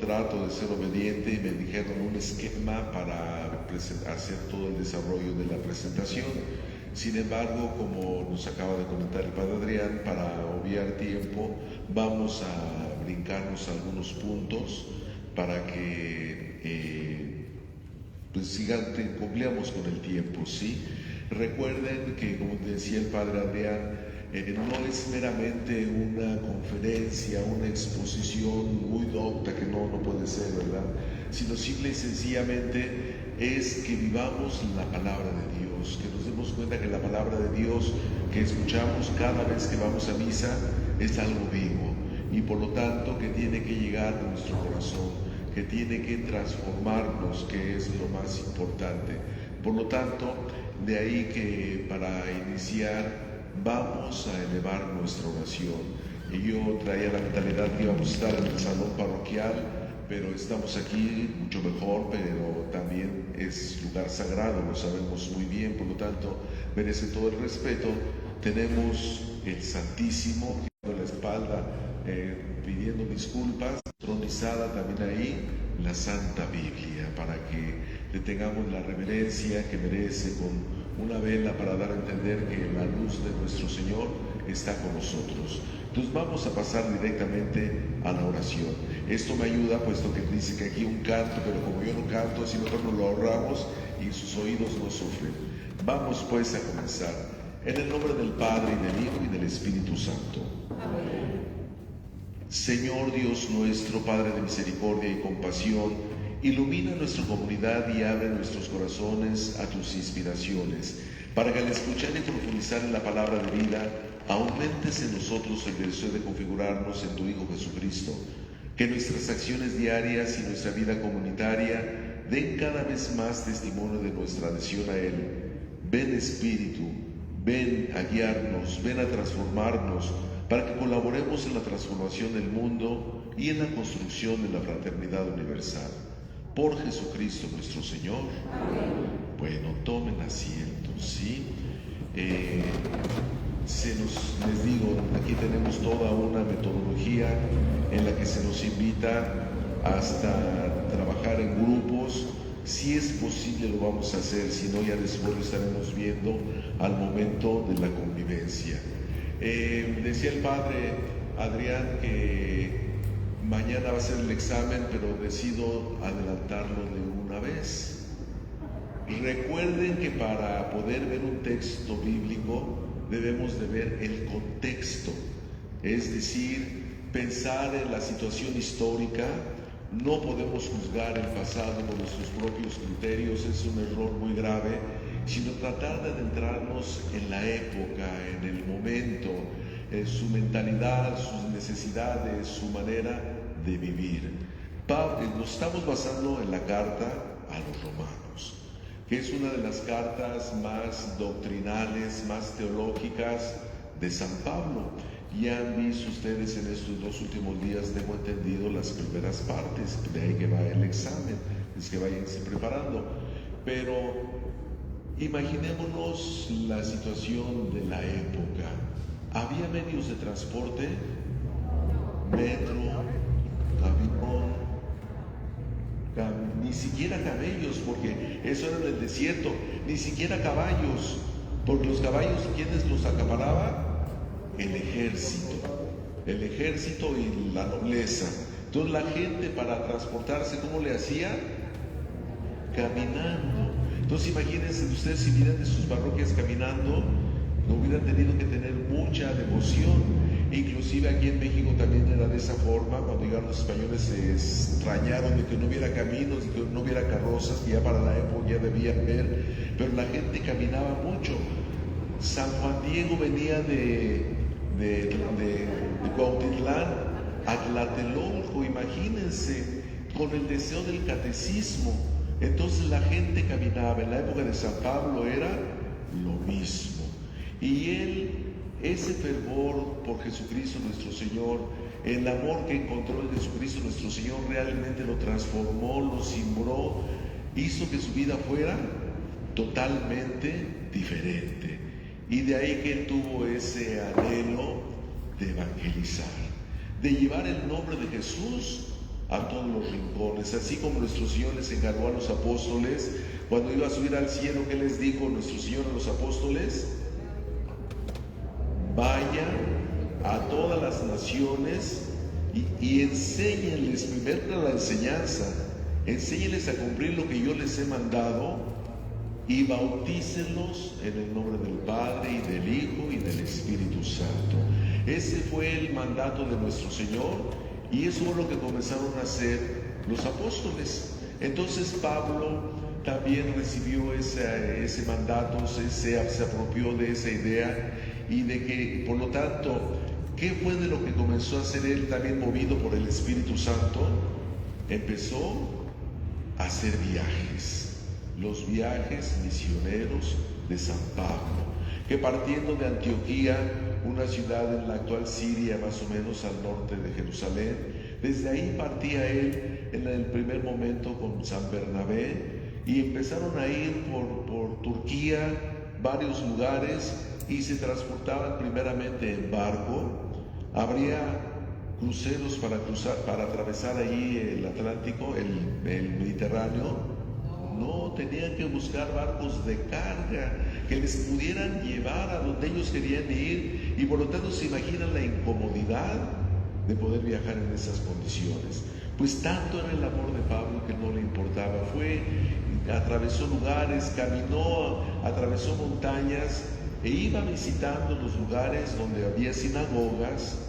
Trato de ser obediente y me dijeron un esquema para hacer todo el desarrollo de la presentación. Sin embargo, como nos acaba de comentar el Padre Adrián, para obviar tiempo, vamos a brincarnos algunos puntos para que pues cumplamos con el tiempo, ¿sí? Recuerden que, como decía el Padre Adrián, no es meramente una conferencia, una exposición muy docta, que no puede ser, ¿verdad? Sino simple y sencillamente es que vivamos la palabra de Dios, que nos demos cuenta que la palabra de Dios que escuchamos cada vez que vamos a misa es algo vivo y por lo tanto que tiene que llegar a nuestro corazón, que tiene que transformarnos, que es lo más importante. Por lo tanto, de ahí que para iniciar vamos a elevar nuestra oración. Y yo traía la mentalidad que íbamos a estar en el salón parroquial, pero estamos aquí mucho mejor, pero también es lugar sagrado, lo sabemos muy bien, por lo tanto merece todo el respeto. Tenemos el Santísimo a la espalda, pidiendo disculpas, tronizada también ahí la Santa Biblia, para que le tengamos la reverencia que merece, con una vela para dar a entender que la luz de nuestro Señor está con nosotros. Entonces vamos a pasar directamente a la oración. Esto me ayuda, puesto que dice que aquí un canto, pero como yo no canto, si mejor nos lo ahorramos y sus oídos no sufren. Vamos pues a comenzar. En el nombre del Padre, y del Hijo, y del Espíritu Santo. Amén. Señor Dios nuestro, Padre de misericordia y compasión, ilumina nuestra comunidad y abre nuestros corazones a tus inspiraciones, para que al escuchar y profundizar en la palabra de vida, aumentes en nosotros el deseo de configurarnos en tu Hijo Jesucristo. Que nuestras acciones diarias y nuestra vida comunitaria den cada vez más testimonio de nuestra adhesión a Él. Ven Espíritu, ven a guiarnos, ven a transformarnos, para que colaboremos en la transformación del mundo y en la construcción de la fraternidad universal. Por Jesucristo nuestro Señor. Amén. Bueno, tomen asiento, ¿sí? Les digo, aquí tenemos toda una metodología en la que se nos invita hasta trabajar en grupos. Si es posible lo vamos a hacer, si no ya después lo estaremos viendo al momento de la convivencia. Decía el Padre Adrián que mañana va a ser el examen, pero decido adelantarlo de una vez. Recuerden que para poder ver un texto bíblico debemos de ver el contexto, es decir, pensar en la situación histórica. No podemos juzgar el pasado con nuestros propios criterios, es un error muy grave, sino tratar de adentrarnos en la época, en el momento, en su mentalidad, sus necesidades, su manera de vivir. Nos estamos basando en la carta a los romanos, que es una de las cartas más doctrinales, más teológicas de San Pablo. Ya han visto ustedes en estos 2 últimos días, tengo entendido, las primeras partes, de ahí que va el examen, es que váyanse preparando. Pero imaginémonos la situación de la época. ¿Había medios de transporte? Metro, avión, ni siquiera camellos, porque eso era en el desierto, ni siquiera caballos, porque los caballos, ¿quiénes los acaparaban? El ejército y la nobleza. Entonces la gente, para transportarse, ¿cómo le hacía? Caminando. Entonces imagínense ustedes, si vinieran de sus parroquias caminando, no hubieran tenido que tener mucha devoción. Inclusive aquí en México también era de esa forma. Cuando llegaron los españoles se extrañaron de que no hubiera caminos, de que no hubiera carrozas, que ya para la época ya debía haber, pero la gente caminaba mucho. San Juan Diego venía de Cuautitlán a Tlatelolco, imagínense, con el deseo del catecismo. Entonces la gente caminaba. En la época de San Pablo era lo mismo. Y él, ese fervor por Jesucristo nuestro Señor, el amor que encontró en Jesucristo nuestro Señor, realmente lo transformó, lo cimbró, hizo que su vida fuera totalmente diferente. Y de ahí que él tuvo ese anhelo de evangelizar, de llevar el nombre de Jesús a todos los rincones. Así como nuestro Señor les encargó a los apóstoles, cuando iba a subir al cielo, ¿qué les dijo nuestro Señor a los apóstoles? Vayan a todas las naciones y enséñenles, primero la enseñanza, enséñenles a cumplir lo que yo les he mandado y bautícenlos en el nombre del Padre y del Hijo y del Espíritu Santo. Ese fue el mandato de nuestro Señor y eso fue lo que comenzaron a hacer los apóstoles. Entonces Pablo también recibió ese mandato, se apropió de esa idea y de que, por lo tanto, ¿qué fue de lo que comenzó a hacer él también movido por el Espíritu Santo? Empezó a hacer viajes, los viajes misioneros de San Pablo, que partiendo de Antioquía, una ciudad en la actual Siria, más o menos al norte de Jerusalén, desde ahí partía él en el primer momento con San Bernabé y empezaron a ir por Turquía, varios lugares, y se transportaban primeramente en barco. Habría cruceros para atravesar ahí el Atlántico, el Mediterráneo. No, tenían que buscar barcos de carga que les pudieran llevar a donde ellos querían ir, y por lo tanto se imaginan la incomodidad de poder viajar en esas condiciones. Pues tanto era el amor de Pablo que no le importaba. Atravesó lugares, caminó, atravesó montañas e iba visitando los lugares donde había sinagogas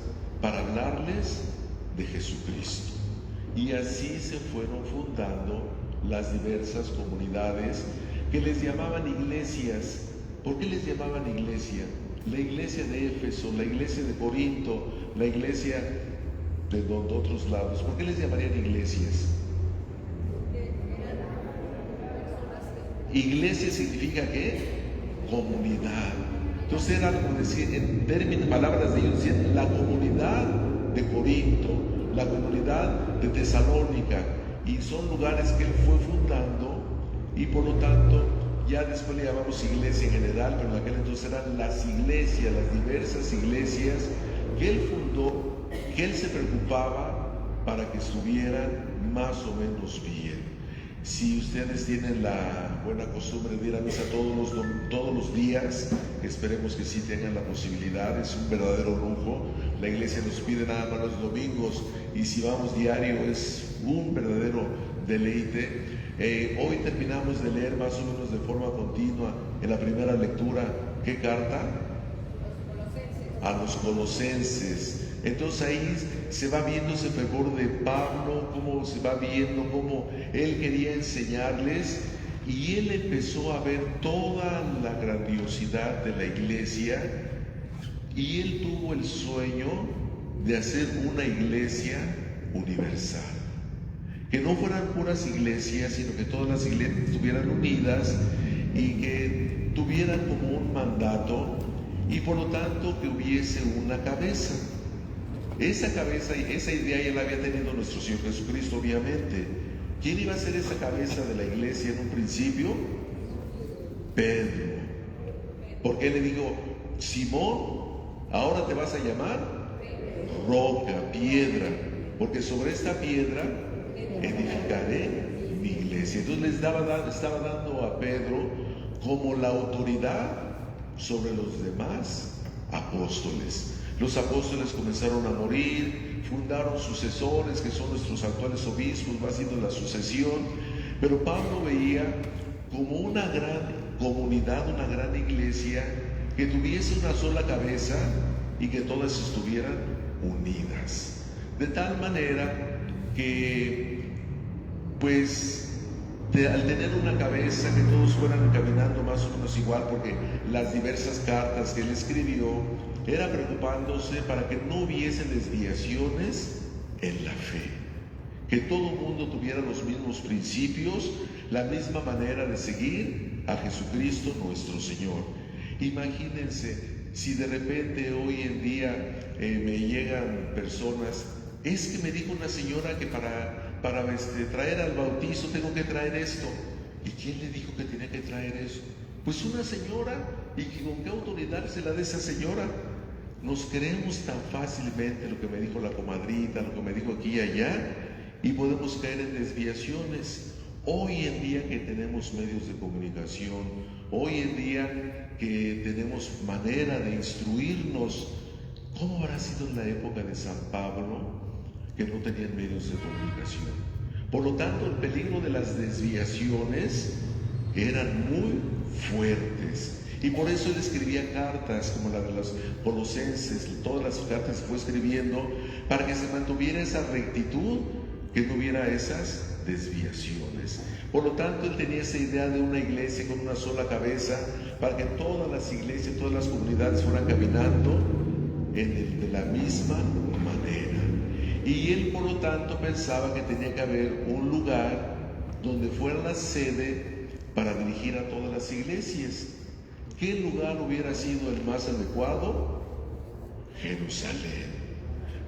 para hablarles de Jesucristo. Y así se fueron fundando las diversas comunidades que les llamaban iglesias. ¿Por qué les llamaban iglesia? La iglesia de Éfeso, la iglesia de Corinto, la iglesia de otros lados. ¿Por qué les llamarían iglesias? Iglesia significa ¿qué? Comunidad. Entonces era como decir, en términos, palabras de ellos, decían la comunidad de Corinto, la comunidad de Tesalónica, y son lugares que él fue fundando, y por lo tanto ya después le llamamos iglesia en general, pero en aquel entonces eran las iglesias, las diversas iglesias que él fundó, que él se preocupaba para que estuvieran más o menos bien. Si ustedes tienen la buena costumbre de ir a misa todos los días, esperemos que sí tengan la posibilidad, es un verdadero lujo. La iglesia nos pide nada más los domingos, y si vamos diario es un verdadero deleite. Hoy terminamos de leer más o menos de forma continua en la primera lectura, ¿qué carta? A los Colosenses. Entonces ahí se va viendo ese fervor de Pablo, cómo se va viendo cómo él quería enseñarles, y él empezó a ver toda la grandiosidad de la iglesia, y él tuvo el sueño de hacer una iglesia universal, que no fueran puras iglesias, sino que todas las iglesias estuvieran unidas y que tuvieran como un mandato, y por lo tanto que hubiese una cabeza. Esa cabeza, esa idea ya la había tenido nuestro Señor Jesucristo, obviamente. ¿Quién iba a ser esa cabeza de la iglesia en un principio? Pedro. Porque él le dijo, Simón, ahora te vas a llamar roca, piedra, porque sobre esta piedra edificaré mi iglesia. Entonces les estaba dando a Pedro como la autoridad sobre los demás apóstoles. Los apóstoles comenzaron a morir, fundaron sucesores que son nuestros actuales obispos, va siendo la sucesión, pero Pablo veía como una gran comunidad, una gran iglesia que tuviese una sola cabeza y que todas estuvieran unidas, de tal manera que pues al tener una cabeza, que todos fueran caminando más o menos igual, porque las diversas cartas que él escribió era preocupándose para que no hubiese desviaciones en la fe, que todo el mundo tuviera los mismos principios, la misma manera de seguir a Jesucristo nuestro Señor. Imagínense si de repente hoy en día me llegan personas, es que me dijo una señora que para traer al bautizo tengo que traer esto. ¿Y quién le dijo que tenía que traer eso? Pues una señora. ¿Y con qué autoridad se la de esa señora? Nos creemos tan fácilmente lo que me dijo la comadrita, lo que me dijo aquí y allá, y podemos caer en desviaciones. Hoy en día que tenemos medios de comunicación, hoy en día que tenemos manera de instruirnos, ¿cómo habrá sido en la época de San Pablo, que no tenían medios de comunicación? Por lo tanto, el peligro de las desviaciones eran muy fuertes. Y por eso él escribía cartas como la de los Colosenses, todas las cartas que fue escribiendo, para que se mantuviera esa rectitud, que no hubiera esas desviaciones. Por lo tanto, él tenía esa idea de una iglesia con una sola cabeza, para que todas las iglesias, todas las comunidades fueran caminando de la misma manera. Y él, por lo tanto, pensaba que tenía que haber un lugar donde fuera la sede para dirigir a todas las iglesias. ¿Qué lugar hubiera sido el más adecuado? Jerusalén.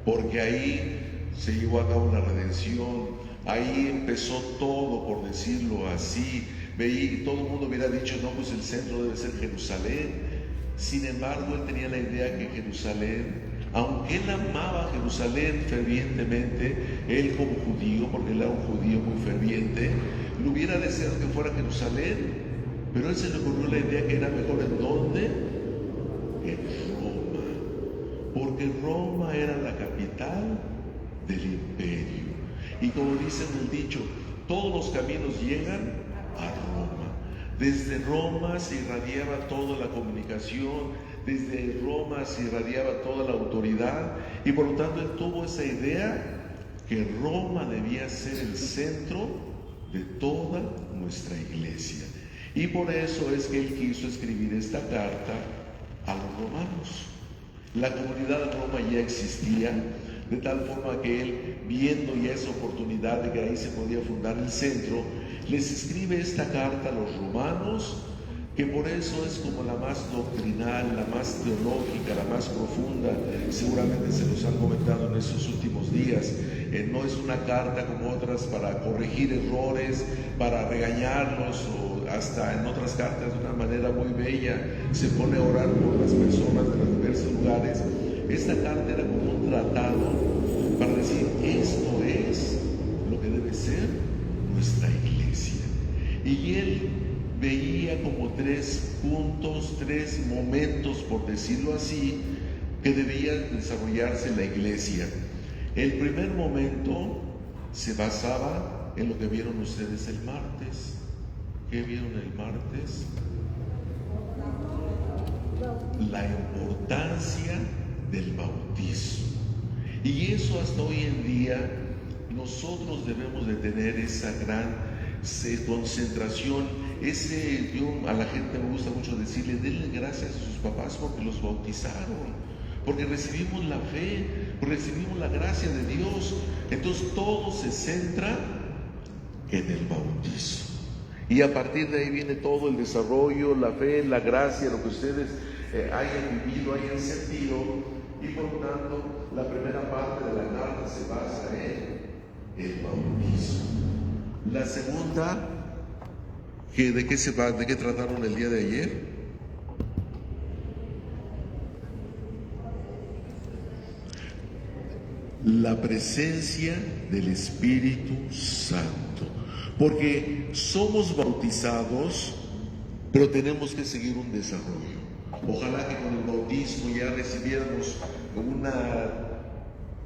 Porque ahí se llevó a cabo la redención, ahí empezó todo, por decirlo así. Veía y todo el mundo hubiera dicho, no, pues el centro debe ser Jerusalén. Sin embargo, él tenía la idea que Jerusalén, aunque él amaba Jerusalén fervientemente, él como judío, porque él era un judío muy ferviente, le hubiera deseado que fuera Jerusalén, pero a él se le ocurrió la idea que era mejor ¿en dónde? En Roma, porque Roma era la capital del imperio. Y como dicen el dicho, todos los caminos llegan a Roma. Desde Roma se irradiaba toda la comunicación, desde Roma se irradiaba toda la autoridad, y por lo tanto él tuvo esa idea que Roma debía ser el centro de toda nuestra iglesia. Y por eso es que él quiso escribir esta carta a los romanos. La comunidad de Roma ya existía, de tal forma que él, viendo ya esa oportunidad de que ahí se podía fundar el centro, les escribe esta carta a los romanos, que por eso es como la más doctrinal, la más teológica, la más profunda. Seguramente se los han comentado en estos últimos días. No es una carta como otras para corregir errores, para regañarlos, o hasta en otras cartas de una manera muy bella se pone a orar por las personas de los diversos lugares. Esta carta era como un tratado para decir, esto es lo que debe ser nuestra iglesia. Y él veía como 3 puntos, 3 momentos, por decirlo así, que debía desarrollarse la iglesia. El primer momento se basaba en lo que vieron ustedes el martes. ¿Qué vieron el martes? La importancia del bautismo. Y eso hasta hoy en día nosotros debemos de tener esa gran concentración. A la gente me gusta mucho decirle, denle gracias a sus papás porque los bautizaron, porque recibimos la fe, porque recibimos la gracia de Dios. Entonces todo se centra en el bautismo. Y a partir de ahí viene todo el desarrollo, la fe, la gracia, lo que ustedes hayan vivido, hayan sentido. Y por lo tanto, la primera parte de la carta se basa en el bautismo. La segunda, ¿de qué trataron el día de ayer? La presencia del Espíritu Santo. Porque somos bautizados, pero tenemos que seguir un desarrollo. Ojalá que con el bautismo ya recibiéramos una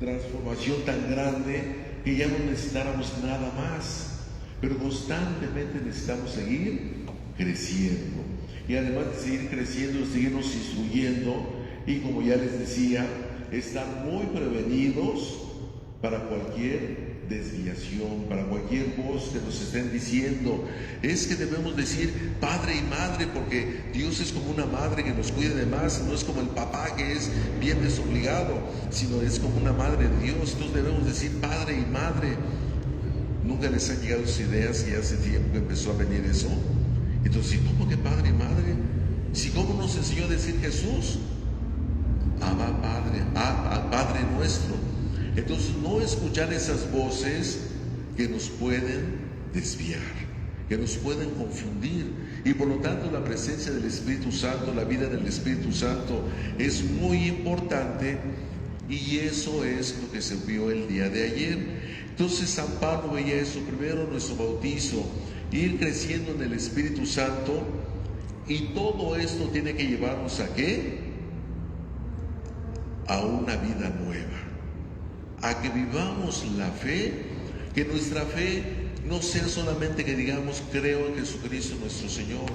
transformación tan grande que ya no necesitáramos nada más. Pero constantemente necesitamos seguir creciendo. Y además de seguir creciendo, seguirnos instruyendo. Y como ya les decía, estar muy prevenidos para cualquier desviación, para cualquier voz que nos estén diciendo. Es que debemos decir padre y madre, porque Dios es como una madre que nos cuida de más, no es como el papá que es bien desobligado, sino es como una madre de Dios. Entonces debemos decir padre y madre. ¿Nunca les han llegado esas ideas y hace tiempo que empezó a venir eso? Entonces, ¿cómo que padre y madre? Si ¿cómo nos enseñó a decir Jesús? Abba Padre, Padre nuestro. Entonces, no escuchar esas voces que nos pueden desviar, que nos pueden confundir. Y por lo tanto, la presencia del Espíritu Santo, la vida del Espíritu Santo es muy importante, y eso es lo que se vio el día de ayer. Entonces San Pablo veía eso, primero nuestro bautizo, ir creciendo en el Espíritu Santo, y todo esto tiene que llevarnos ¿a qué? A una vida nueva, a que vivamos la fe, que nuestra fe no sea solamente que digamos creo en Jesucristo nuestro Señor,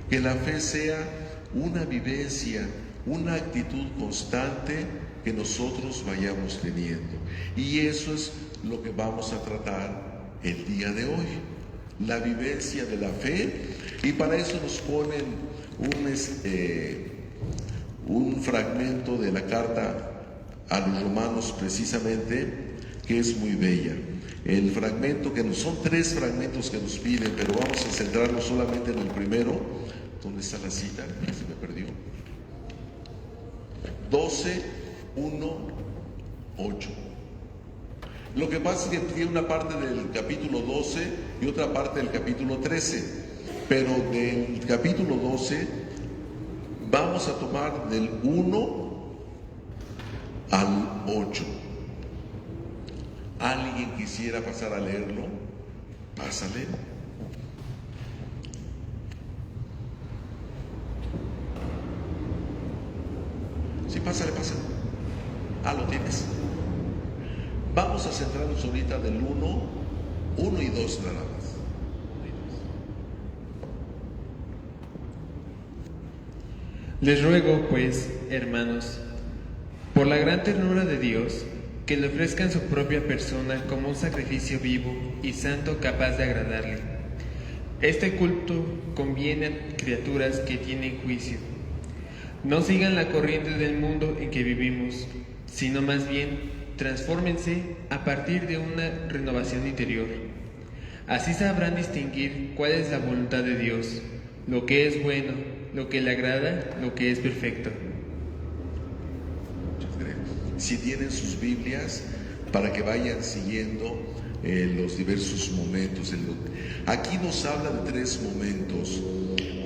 que la fe sea una vivencia, una actitud constante que nosotros vayamos teniendo. Y eso es lo que vamos a tratar el día de hoy, la vivencia de la fe. Y para eso nos ponen un fragmento de la carta a los romanos precisamente, que es muy bella. El fragmento que son 3 fragmentos que nos piden, pero vamos a centrarnos solamente en el primero. ¿Dónde está la cita? Se me perdió. 12, 1, 8. Lo que pasa es que tiene una parte del capítulo 12 y otra parte del capítulo 13, pero del capítulo 12 vamos a tomar del 1 al 8. ¿Alguien quisiera pasar a leerlo? Pásale. Sí, pásale. Lo tienes. Vamos a centrarnos ahorita del 1 y 2 nada más. Les ruego, pues, hermanos, por la gran ternura de Dios, que le ofrezcan su propia persona como un sacrificio vivo y santo capaz de agradarle. Este culto conviene a criaturas que tienen juicio. No sigan la corriente del mundo en que vivimos, sino más bien transfórmense a partir de una renovación interior. Así sabrán distinguir cuál es la voluntad de Dios, lo que es bueno, lo que le agrada, lo que es perfecto. Si tienen sus Biblias, para que vayan siguiendo los diversos momentos. Aquí nos habla de 3 momentos: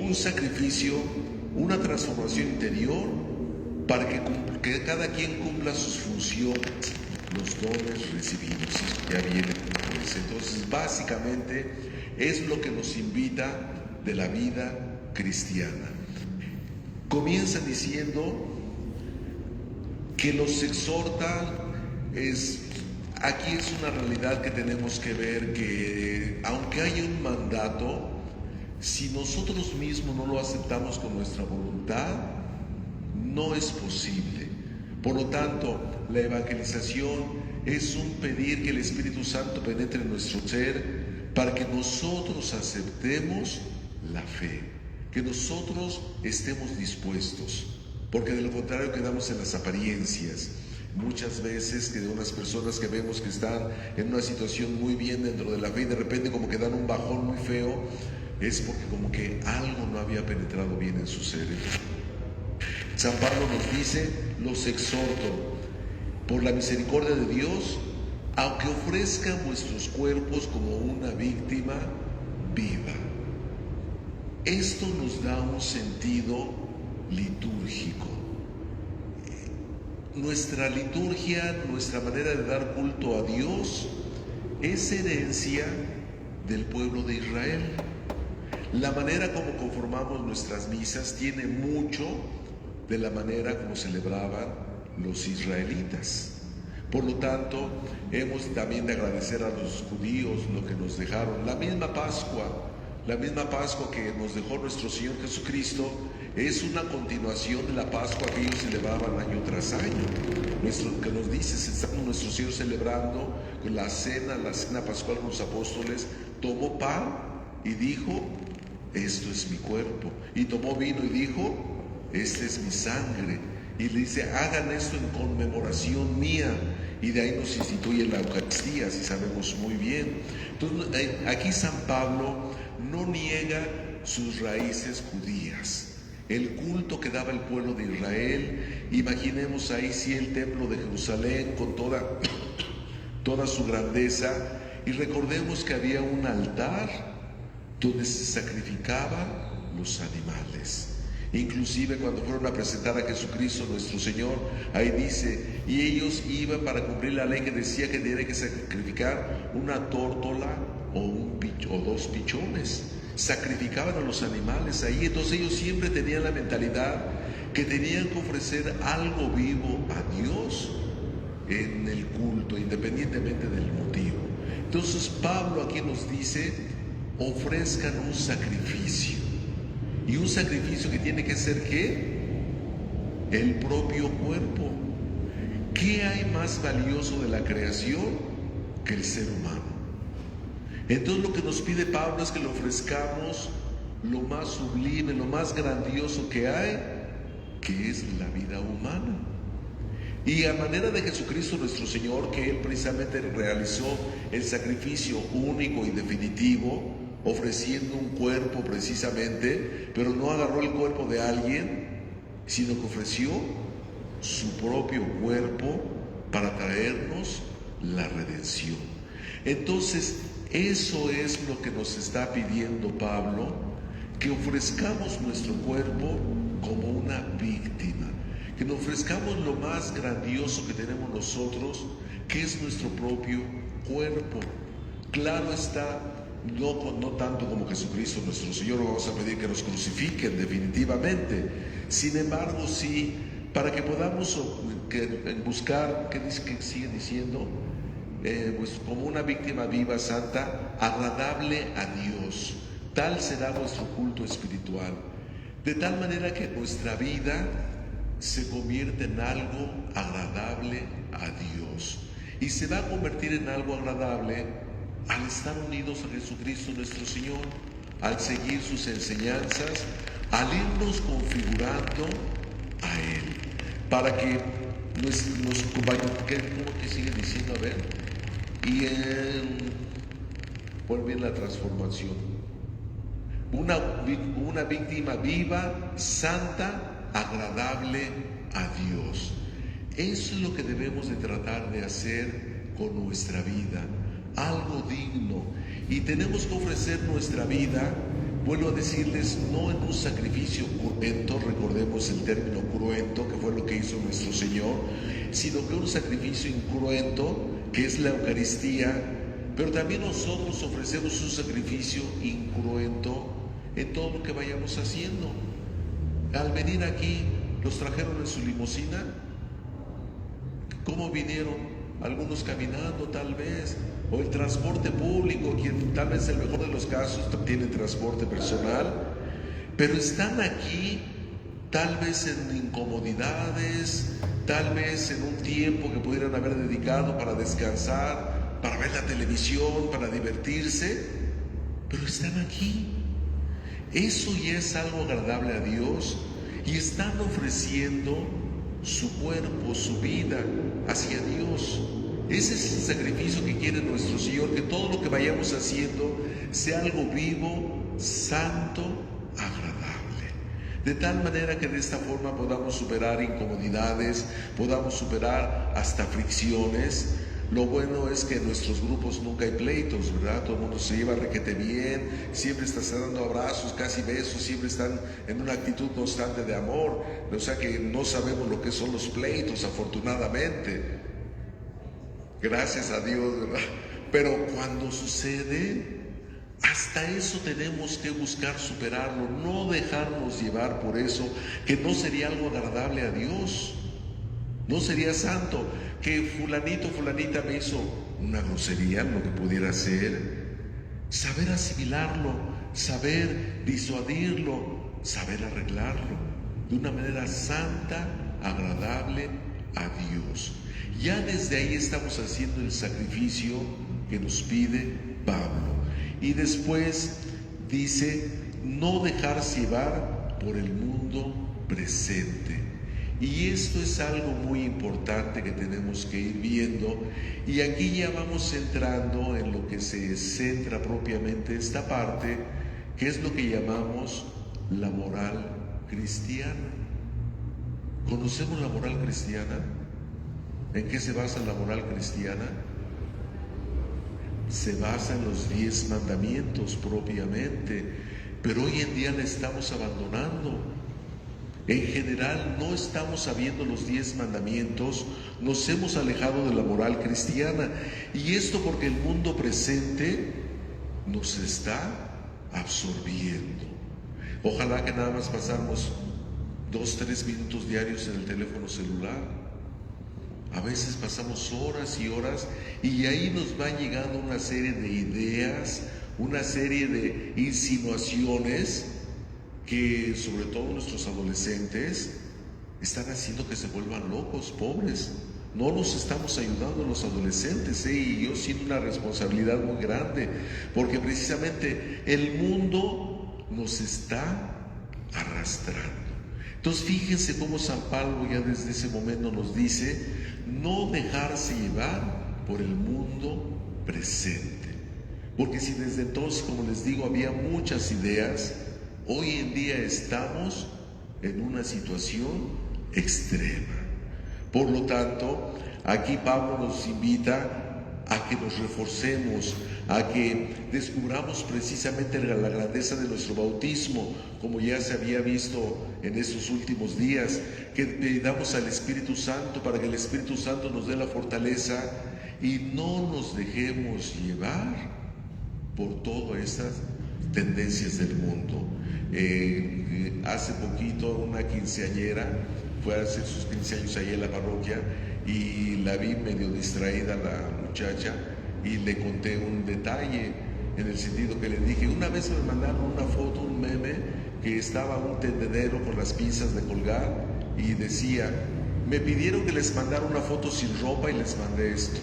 un sacrificio, una transformación interior, para que cada quien cumpla sus funciones, los dones recibidos. Ya viene pues. Entonces, básicamente es lo que nos invita de la vida cristiana. Comienza diciendo que los exhorta, aquí es una realidad que tenemos que ver, que aunque haya un mandato, si nosotros mismos no lo aceptamos con nuestra voluntad, no es posible. Por lo tanto, la evangelización es un pedir que el Espíritu Santo penetre en nuestro ser para que nosotros aceptemos la fe, que nosotros estemos dispuestos. Porque de lo contrario quedamos en las apariencias. Muchas veces que de unas personas que vemos que están en una situación muy bien dentro de la fe y de repente como que dan un bajón muy feo, es porque como que algo no había penetrado bien en su cerebro. San Pablo nos dice: los exhorto por la misericordia de Dios, aunque ofrezcan vuestros cuerpos como una víctima viva. Esto nos da un sentido litúrgico. Nuestra liturgia, nuestra manera de dar culto a Dios, es herencia del pueblo de Israel. La manera como conformamos nuestras misas tiene mucho de la manera como celebraban los israelitas. Por lo tanto, hemos también de agradecer a los judíos lo que nos dejaron. La misma Pascua que nos dejó nuestro Señor Jesucristo es una continuación de la Pascua que ellos celebraban año tras año. Que nos dice, estamos nuestro Señor celebrando la cena pascual con los apóstoles, tomó pan y dijo: esto es mi cuerpo. Y tomó vino y dijo: esta es mi sangre. Y le dice: hagan esto en conmemoración mía. Y de ahí nos instituye la Eucaristía, si sabemos muy bien. Entonces, aquí San Pablo no niega sus raíces judías. El culto que daba el pueblo de Israel, imaginemos ahí sí el templo de Jerusalén con toda su grandeza, y recordemos que había un altar donde se sacrificaban los animales. Inclusive cuando fueron a presentar a Jesucristo nuestro Señor, ahí dice: y ellos iban para cumplir la ley que decía que tenían que sacrificar una tórtola o dos pichones. Sacrificaban a los animales ahí. Entonces ellos siempre tenían la mentalidad que tenían que ofrecer algo vivo a Dios en el culto, independientemente del motivo. Entonces Pablo aquí nos dice: ofrezcan un sacrificio. Y un sacrificio que tiene que ser ¿qué? El propio cuerpo. ¿Qué hay más valioso de la creación que el ser humano? Entonces lo que nos pide Pablo es que le ofrezcamos lo más sublime, lo más grandioso que hay, que es la vida humana. Y a manera de Jesucristo nuestro Señor, que Él precisamente realizó el sacrificio único y definitivo, ofreciendo un cuerpo precisamente, pero no agarró el cuerpo de alguien, sino que ofreció su propio cuerpo para traernos la redención. Entonces, eso es lo que nos está pidiendo Pablo, que ofrezcamos nuestro cuerpo como una víctima, que nos ofrezcamos lo más grandioso que tenemos nosotros, que es nuestro propio cuerpo. Claro está, no tanto como Jesucristo nuestro Señor, no vamos a pedir que nos crucifiquen definitivamente. Sin embargo, sí, para que podamos buscar, ¿qué sigue diciendo? Pues como una víctima viva, santa, agradable a Dios. Tal será nuestro culto espiritual. De tal manera que nuestra vida se convierte en algo agradable a Dios. Y se va a convertir en algo agradable al estar unidos a Jesucristo nuestro Señor, al seguir sus enseñanzas, al irnos configurando a Él, para que ¿cómo que sigue diciendo? A ver, y vuelve bien la transformación, una víctima viva, santa, agradable a Dios. Eso es lo que debemos de tratar de hacer con nuestra vida, algo digno. Y tenemos que ofrecer nuestra vida, vuelvo a decirles, no en un sacrificio cruento, recordemos el término cruento, que fue lo que hizo nuestro Señor, sino que un sacrificio incruento, que es la Eucaristía. Pero también nosotros ofrecemos un sacrificio incruento en todo lo que vayamos haciendo. Al venir aquí, los trajeron en su limusina. ¿Cómo vinieron? Algunos caminando tal vez, o el transporte público, quien tal vez en el mejor de los casos tiene transporte personal, pero están aquí tal vez en incomodidades, tal vez en un tiempo que pudieran haber dedicado para descansar, para ver la televisión, para divertirse, pero están aquí. Eso ya es algo agradable a Dios, y están ofreciendo su cuerpo, su vida hacia Dios. Ese es el sacrificio que quiere nuestro Señor, que todo lo que vayamos haciendo sea algo vivo, santo, agradable. De tal manera que de esta forma podamos superar incomodidades, podamos superar hasta fricciones. Lo bueno es que en nuestros grupos nunca hay pleitos, ¿verdad? Todo el mundo se lleva requete bien, siempre están dando abrazos, casi besos, siempre están en una actitud constante de amor. O sea que no sabemos lo que son los pleitos, afortunadamente. Gracias a Dios, ¿verdad? Pero cuando sucede, hasta eso tenemos que buscar superarlo, no dejarnos llevar por eso, que no sería algo agradable a Dios. No sería santo que fulanito, fulanita me hizo una grosería, lo que pudiera ser. Saber asimilarlo, saber disuadirlo, saber arreglarlo de una manera santa, agradable a Dios. Ya desde ahí estamos haciendo el sacrificio que nos pide Pablo. Y después dice, no dejarse llevar por el mundo presente. Y esto es algo muy importante que tenemos que ir viendo, y aquí ya vamos entrando en lo que se centra propiamente esta parte, que es lo que llamamos la moral cristiana. ¿Conocemos la moral cristiana? ¿En qué se basa la moral cristiana? Se basa en los 10 mandamientos propiamente, pero hoy en día la estamos abandonando. En general no estamos sabiendo los 10 mandamientos, nos hemos alejado de la moral cristiana. Y esto porque el mundo presente nos está absorbiendo. Ojalá que nada más pasáramos 2-3 minutos diarios en el teléfono celular. A veces pasamos horas y horas y ahí nos va llegando una serie de ideas, una serie de insinuaciones que sobre todo nuestros adolescentes están haciendo que se vuelvan locos, pobres. No los estamos ayudando a los adolescentes, y yo siento una responsabilidad muy grande, porque precisamente el mundo nos está arrastrando. Entonces fíjense cómo San Pablo ya desde ese momento nos dice no dejarse llevar por el mundo presente. Porque si desde entonces, como les digo, había muchas ideas, hoy en día estamos en una situación extrema. Por lo tanto, aquí Pablo nos invita a que nos reforcemos, a que descubramos precisamente la grandeza de nuestro bautismo, como ya se había visto en estos últimos días, que pidamos al Espíritu Santo para que el Espíritu Santo nos dé la fortaleza y no nos dejemos llevar por todas estas tendencias del mundo. Hace poquito una quinceañera fue a hacer sus 15 años ahí en la parroquia y la vi medio distraída la muchacha y le conté un detalle, en el sentido que le dije, una vez me mandaron una foto, un meme, que estaba un tendedero con las pinzas de colgar y decía, me pidieron que les mandara una foto sin ropa y les mandé esto.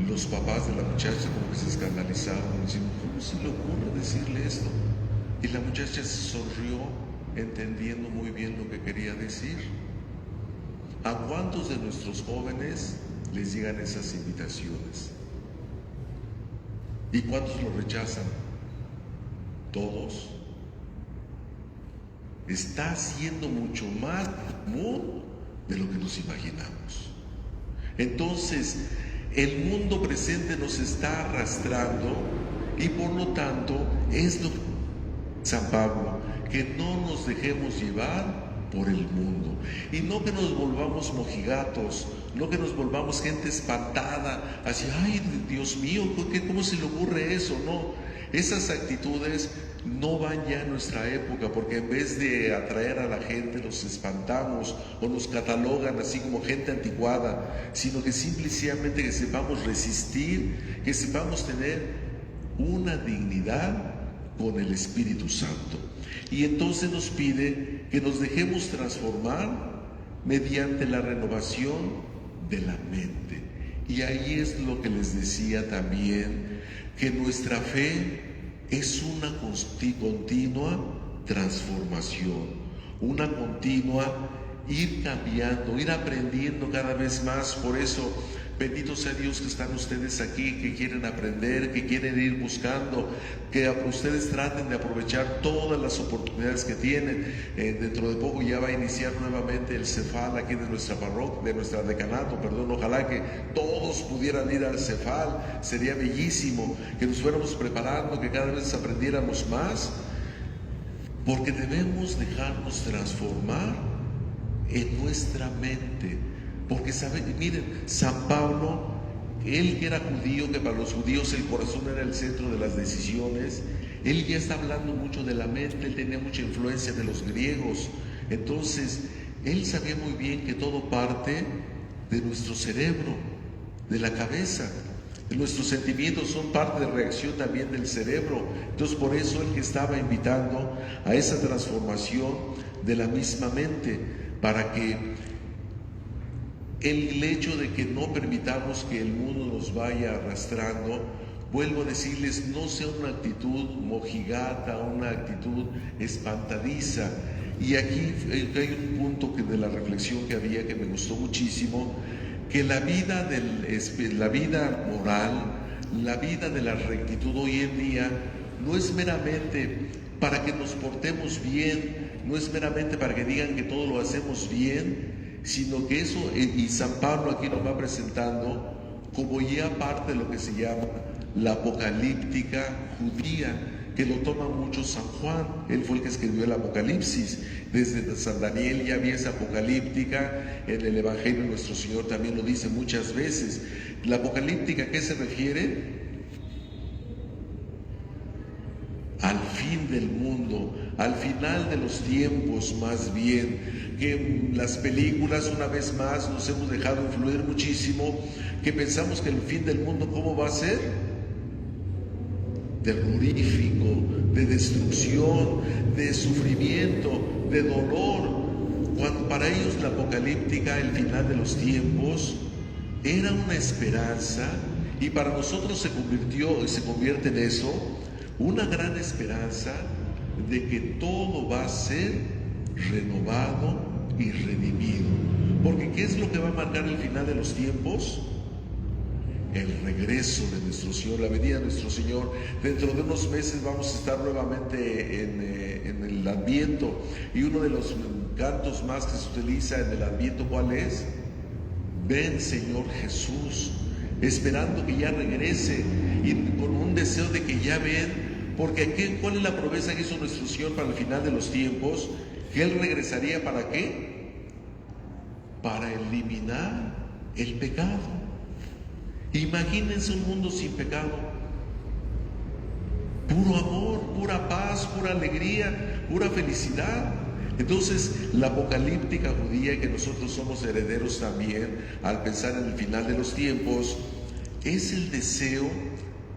Los papás de la muchacha como que se escandalizaron, diciendo, ¿cómo se le ocurre decirle esto? Y la muchacha se sonrió, entendiendo muy bien lo que quería decir. ¿A cuántos de nuestros jóvenes les llegan esas invitaciones? ¿Y cuántos lo rechazan? Todos. Está haciendo mucho más común de lo que nos imaginamos. Entonces, el mundo presente nos está arrastrando y por lo tanto es lo que San Pablo, que no nos dejemos llevar por el mundo y no que nos volvamos mojigatos, no que nos volvamos gente espantada, así, ay, Dios mío, ¿cómo se le ocurre eso? No, esas actitudes no van ya a nuestra época, porque en vez de atraer a la gente los espantamos o nos catalogan así como gente anticuada, sino que simplemente que sepamos resistir, que sepamos tener una dignidad con el Espíritu Santo. Y entonces nos pide que nos dejemos transformar mediante la renovación de la mente. Y ahí es lo que les decía también, que nuestra fe es una continua transformación, una continua ir cambiando, ir aprendiendo cada vez más. Por eso, bendito sea Dios que están ustedes aquí, que quieren aprender, que quieren ir buscando, que ustedes traten de aprovechar todas las oportunidades que tienen. Dentro de poco ya va a iniciar nuevamente el Cefal aquí de nuestra parroquia, de nuestra decanato, perdón. Ojalá que todos pudieran ir al Cefal, sería bellísimo, que nos fuéramos preparando, que cada vez aprendiéramos más, porque debemos dejarnos transformar en nuestra mente. Porque miren, San Pablo, él que era judío, que para los judíos el corazón era el centro de las decisiones, él ya está hablando mucho de la mente, él tenía mucha influencia de los griegos. Entonces, él sabía muy bien que todo parte de nuestro cerebro, de la cabeza. Nuestros sentimientos son parte de reacción también del cerebro. Entonces, por eso él que estaba invitando a esa transformación de la misma mente, para que el hecho de que no permitamos que el mundo nos vaya arrastrando, vuelvo a decirles, no sea una actitud mojigata, una actitud espantadiza. Y aquí hay un punto de la reflexión que había que me gustó muchísimo, que la vida moral, la vida de la rectitud hoy en día no es meramente para que nos portemos bien, no es meramente para que digan que todo lo hacemos bien, sino que eso, y San Pablo aquí nos va presentando como ya parte de lo que se llama la apocalíptica judía, que lo toma mucho San Juan. Él fue el que escribió el Apocalipsis. Desde San Daniel ya había esa apocalíptica, en el Evangelio de nuestro Señor también lo dice muchas veces. ¿La apocalíptica a qué se refiere? Al fin del mundo, al final de los tiempos más bien, que las películas una vez más nos hemos dejado influir muchísimo, que pensamos que el fin del mundo ¿cómo va a ser? Terrorífico, de destrucción, de sufrimiento, de dolor, cuando para ellos la apocalíptica, el final de los tiempos, era una esperanza, y para nosotros se convierte en eso, una gran esperanza de que todo va a ser renovado y redimido. Porque ¿qué es lo que va a marcar el final de los tiempos? El regreso de nuestro Señor, la venida de nuestro Señor. Dentro de unos meses vamos a estar nuevamente en el Adviento, y uno de los cantos más que se utiliza en el Adviento, ¿cuál es? Ven Señor Jesús, esperando que ya regrese y con un deseo de que ya ven, porque ¿cuál es la promesa que hizo nuestro Señor para el final de los tiempos? Que Él regresaría ¿para qué? Para eliminar el pecado. Imagínense un mundo sin pecado, puro amor, pura paz, pura alegría, pura felicidad. Entonces la apocalíptica judía, que nosotros somos herederos también al pensar en el final de los tiempos, es el deseo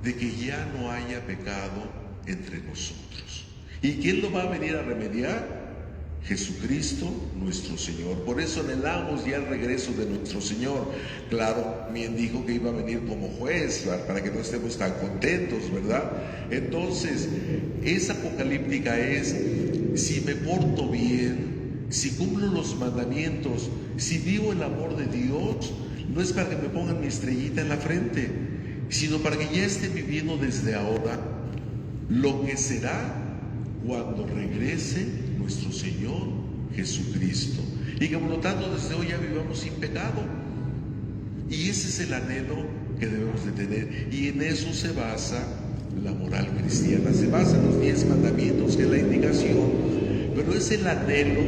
de que ya no haya pecado entre nosotros. ¿Y quién lo va a venir a remediar? Jesucristo nuestro Señor. Por eso anhelamos ya el regreso de nuestro Señor. Claro, bien dijo que iba a venir como juez, para que no estemos tan contentos, ¿verdad? Entonces, esa apocalíptica es: si me porto bien, si cumplo los mandamientos, si vivo el amor de Dios, no es para que me pongan mi estrellita en la frente, sino para que ya esté viviendo desde ahora lo que será cuando regrese nuestro Señor Jesucristo, y que por lo tanto desde hoy ya vivamos sin pecado. Y ese es el anhelo que debemos de tener, y en eso se basa la moral cristiana, se basa en los 10 mandamientos, que es la indicación, pero es el anhelo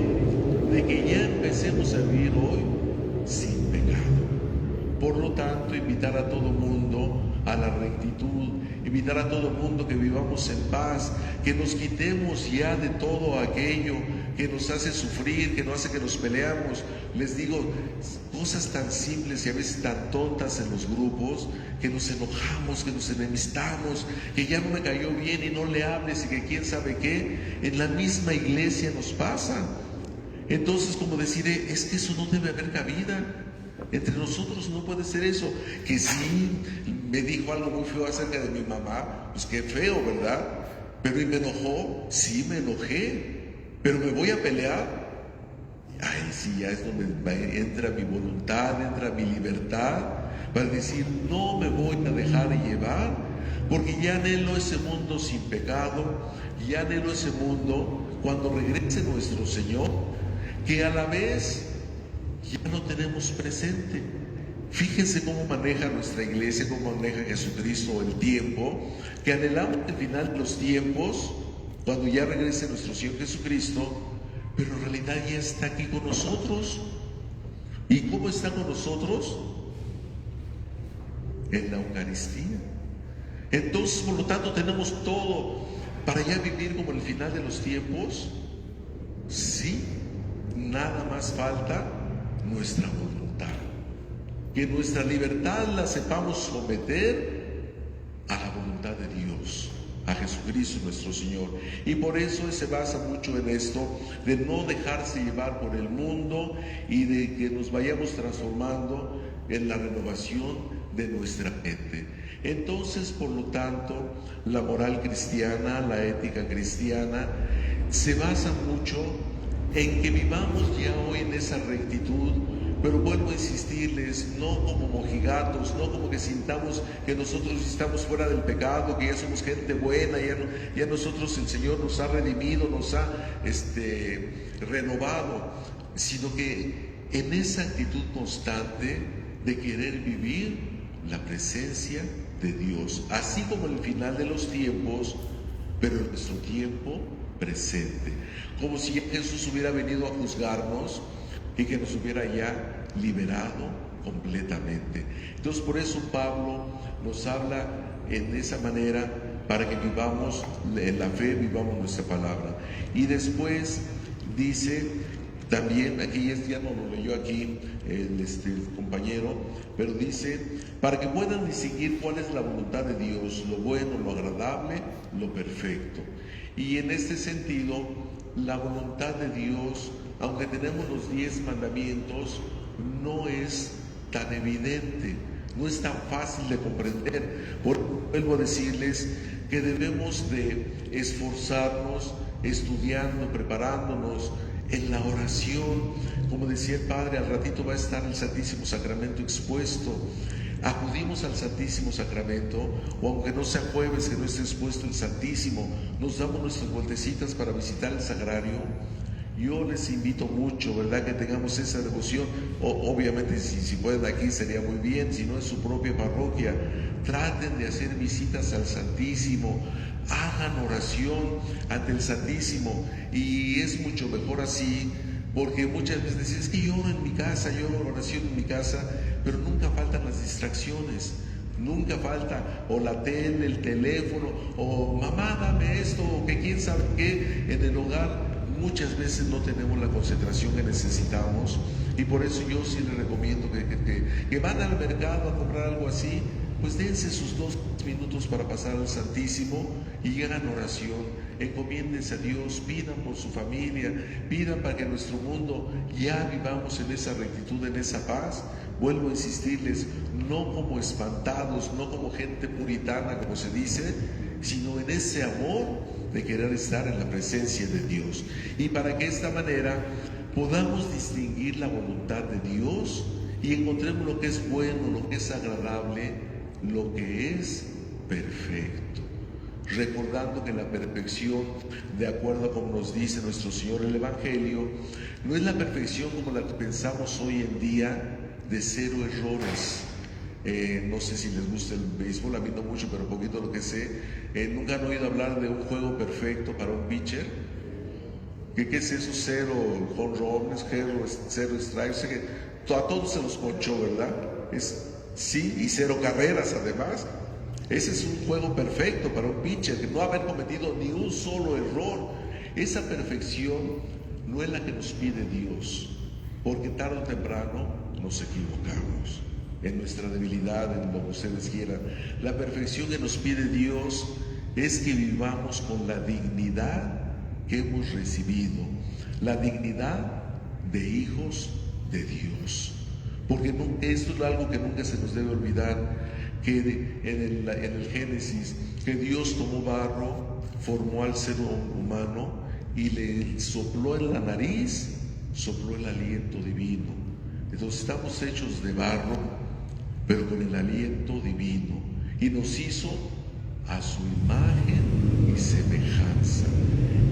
de que ya empecemos a vivir hoy sin pecado. Por lo tanto, invitar a todo mundo a la rectitud, invitar a todo mundo que vivamos en paz, que nos quitemos ya de todo aquello que nos hace sufrir, que nos hace que nos peleamos. Les digo, cosas tan simples y a veces tan tontas en los grupos, que nos enojamos, que nos enemistamos, que ya no me cayó bien y no le hables, y que quién sabe qué. En la misma iglesia nos pasa. Entonces, como decir, es que eso no debe haber cabida. Entre nosotros no puede ser eso. Que sí, me dijo algo muy feo acerca de mi mamá, pues qué feo, ¿verdad? Pero ¿y me enojó? Sí, me enojé, pero ¿me voy a pelear? Ay, sí, ya es donde entra mi voluntad, entra mi libertad, para decir, no me voy a dejar llevar, porque ya anhelo ese mundo sin pecado, ya anhelo ese mundo cuando regrese nuestro Señor, que a la vez ya no tenemos presente. Fíjense cómo maneja nuestra iglesia, cómo maneja Jesucristo el tiempo, que anhelamos el final de los tiempos, cuando ya regrese nuestro Señor Jesucristo, pero en realidad ya está aquí con nosotros. ¿Y cómo está con nosotros? En la Eucaristía. Entonces, por lo tanto, tenemos todo para ya vivir como el final de los tiempos. Sí, nada más falta nuestra voluntad, que nuestra libertad la sepamos someter a la voluntad de Dios, a Jesucristo nuestro Señor. Y por eso se basa mucho en esto, de no dejarse llevar por el mundo, y de que nos vayamos transformando en la renovación de nuestra mente. Entonces, por lo tanto, la moral cristiana, la ética cristiana, se basa mucho en que vivamos ya hoy en esa rectitud, pero vuelvo a insistirles, no como mojigatos, no como que sintamos que nosotros estamos fuera del pecado, que ya somos gente buena, ya nosotros el Señor nos ha redimido, nos ha renovado, sino que en esa actitud constante de querer vivir la presencia de Dios, así como el final de los tiempos pero en nuestro tiempo presente. Como si Jesús hubiera venido a juzgarnos y que nos hubiera ya liberado completamente. Entonces, por eso Pablo nos habla en esa manera, para que vivamos en la fe, vivamos nuestra palabra. Y después dice también, aquí ya no lo leyó aquí el compañero, pero dice, para que puedan distinguir cuál es la voluntad de Dios, lo bueno, lo agradable, lo perfecto. Y en este sentido, la voluntad de Dios, aunque tenemos los 10 mandamientos, no es tan evidente, no es tan fácil de comprender. Vuelvo a decirles que debemos de esforzarnos estudiando, preparándonos en la oración. Como decía el Padre, al ratito va a estar el Santísimo Sacramento expuesto. Acudimos al Santísimo Sacramento, o aunque no sea jueves que no esté expuesto el Santísimo, nos damos nuestras vueltecitas para visitar el Sagrario. Yo les invito mucho, ¿verdad?, que tengamos esa devoción. Obviamente, si pueden aquí sería muy bien, si no en su propia parroquia, traten de hacer visitas al Santísimo, hagan oración ante el Santísimo, y es mucho mejor así, porque muchas veces dicen, es que yo oro en mi casa, yo oro oración en mi casa, pero nunca faltan las distracciones. Nunca falta o la tele, el teléfono, o mamá dame esto, o que quién sabe qué en el hogar. Muchas veces no tenemos la concentración que necesitamos, y por eso yo sí les recomiendo que van al mercado a comprar algo así, pues dense sus 2 minutos para pasar al Santísimo y hagan oración, encomiéndense a Dios, pidan por su familia, pidan para que nuestro mundo ya vivamos en esa rectitud, en esa paz. Vuelvo a insistirles, no como espantados, no como gente puritana como se dice, sino en ese amor de querer estar en la presencia de Dios. Y para que de esta manera podamos distinguir la voluntad de Dios y encontremos lo que es bueno, lo que es agradable, lo que es perfecto. Recordando que la perfección, de acuerdo a como nos dice nuestro Señor en el Evangelio, no es la perfección como la que pensamos hoy en día, de 0 errores. No sé si les gusta el béisbol, a mí no mucho, pero poquito lo que sé. ¿Nunca han oído hablar de un juego perfecto para un pitcher? ¿Qué es eso? 0 home runs, 0 strikes, a todos se los ponchó, ¿verdad? Sí, y 0 carreras además. Ese es un juego perfecto para un pitcher, que no haber cometido ni un solo error. Esa perfección no es la que nos pide Dios, porque tarde o temprano nos equivocamos en nuestra debilidad, en lo que ustedes quieran. La perfección que nos pide Dios es que vivamos con la dignidad que hemos recibido, la dignidad de hijos de Dios. Porque esto es algo que nunca se nos debe olvidar, que en el Génesis, que Dios tomó barro, formó al ser humano y le sopló en la nariz, sopló el aliento divino. Entonces estamos hechos de barro, pero con el aliento divino, y nos hizo a su imagen y semejanza.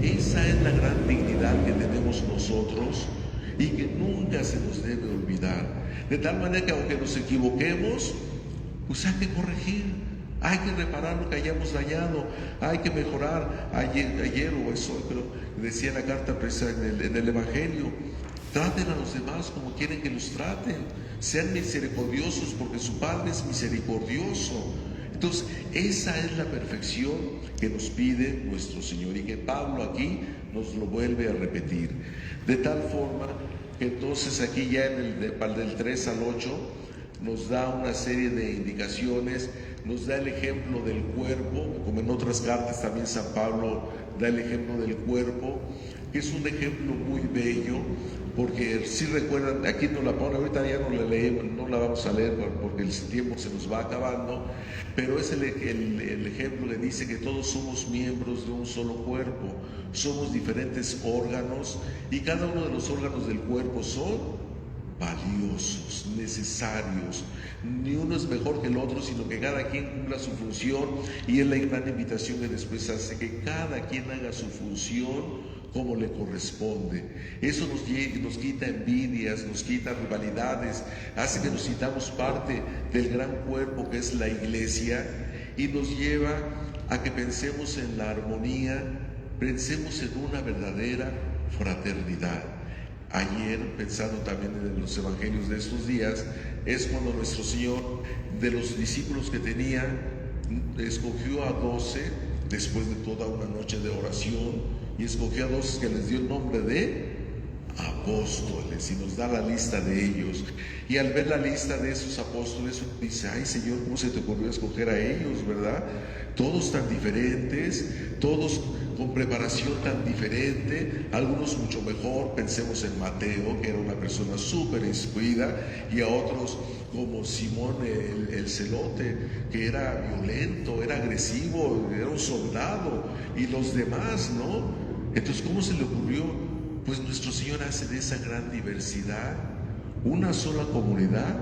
Esa es la gran dignidad que tenemos nosotros y que nunca se nos debe olvidar. De tal manera que aunque nos equivoquemos, pues hay que corregir, hay que reparar lo que hayamos dañado, hay que mejorar. Ayer o hoy, pero decía la carta presa en el Evangelio, traten a los demás como quieren que los traten, sean misericordiosos porque su Padre es misericordioso. Entonces, esa es la perfección que nos pide nuestro Señor, y que Pablo aquí nos lo vuelve a repetir. De tal forma que entonces aquí ya del 3 al 8 nos da una serie de indicaciones, nos da el ejemplo del cuerpo, como en otras cartas también San Pablo da el ejemplo del cuerpo, que es un ejemplo muy bello, porque si recuerdan, aquí nos la pone, ahorita ya no la leemos, no la vamos a leer porque el tiempo se nos va acabando, pero es el ejemplo que dice que todos somos miembros de un solo cuerpo, somos diferentes órganos, y cada uno de los órganos del cuerpo son valiosos, necesarios. Ni uno es mejor que el otro, sino que cada quien cumpla su función, y es la gran invitación que después hace, que cada quien haga su función como le corresponde. Eso nos quita envidias, nos quita rivalidades, hace que nos sintamos parte del gran cuerpo que es la Iglesia, y nos lleva a que pensemos en la armonía, pensemos en una verdadera fraternidad. Ayer, pensando también en los evangelios de estos días, es cuando nuestro Señor, de los discípulos que tenía, escogió a 12 después de toda una noche de oración, y escogió a 12 que les dio el nombre de apóstoles, y nos da la lista de ellos. Y al ver la lista de esos apóstoles, uno dice: ay Señor, ¿cómo se te ocurrió escoger a ellos, verdad? Todos tan diferentes, todos con preparación tan diferente, algunos mucho mejor. Pensemos en Mateo, que era una persona súper instruida, y a otros como Simón el celote, que era violento, era agresivo, era un soldado, y los demás, ¿no? Entonces, ¿cómo se le ocurrió? Pues nuestro Señor hace de esa gran diversidad una sola comunidad,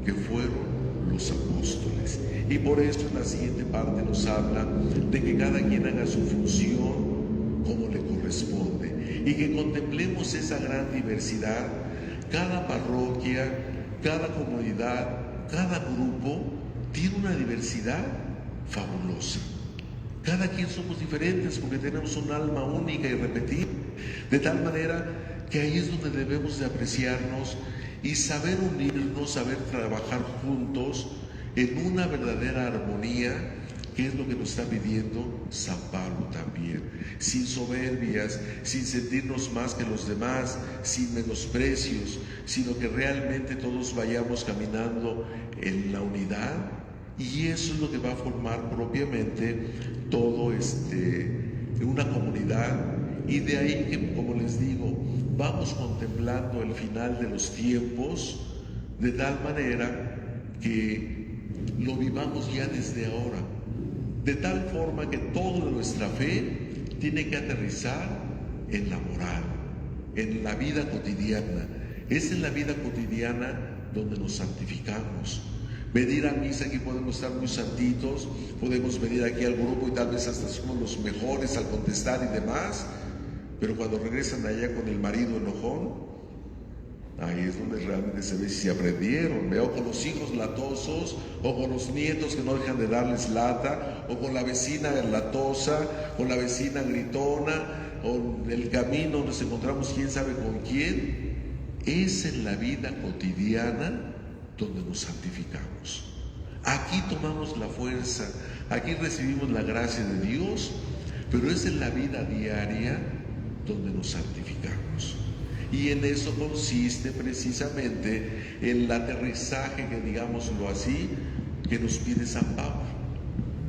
que fueron los apóstoles. Y por eso en la siguiente parte nos habla de que cada quien haga su función como le corresponde, y que contemplemos esa gran diversidad. Cada parroquia, cada comunidad, cada grupo tiene una diversidad fabulosa. Cada quien somos diferentes porque tenemos un alma única y repetida, de tal manera que ahí es donde debemos de apreciarnos y saber unirnos, saber trabajar juntos en una verdadera armonía, que es lo que nos está pidiendo San Pablo también, sin soberbias, sin sentirnos más que los demás, sin menosprecios, sino que realmente todos vayamos caminando en la unidad, y eso es lo que va a formar propiamente todo una comunidad. Y de ahí que, como les digo, vamos contemplando el final de los tiempos, de tal manera que lo vivamos ya desde ahora, de tal forma que toda nuestra fe tiene que aterrizar en la moral, en la vida cotidiana. Es en la vida cotidiana donde nos santificamos. Venir a misa, aquí podemos estar muy santitos, podemos venir aquí al grupo y tal vez hasta somos los mejores al contestar y demás, pero cuando regresan de allá con el marido enojón, ahí es donde realmente se ve si aprendieron. Veo con los hijos latosos, o con los nietos que no dejan de darles lata, o con la vecina latosa, con la vecina gritona, o en el camino nos encontramos quién sabe con quién. Es en la vida cotidiana donde nos santificamos. Aquí tomamos la fuerza, aquí recibimos la gracia de Dios, pero es en la vida diaria donde nos santificamos. Y en eso consiste precisamente el aterrizaje, que digámoslo así, que nos pide San Pablo.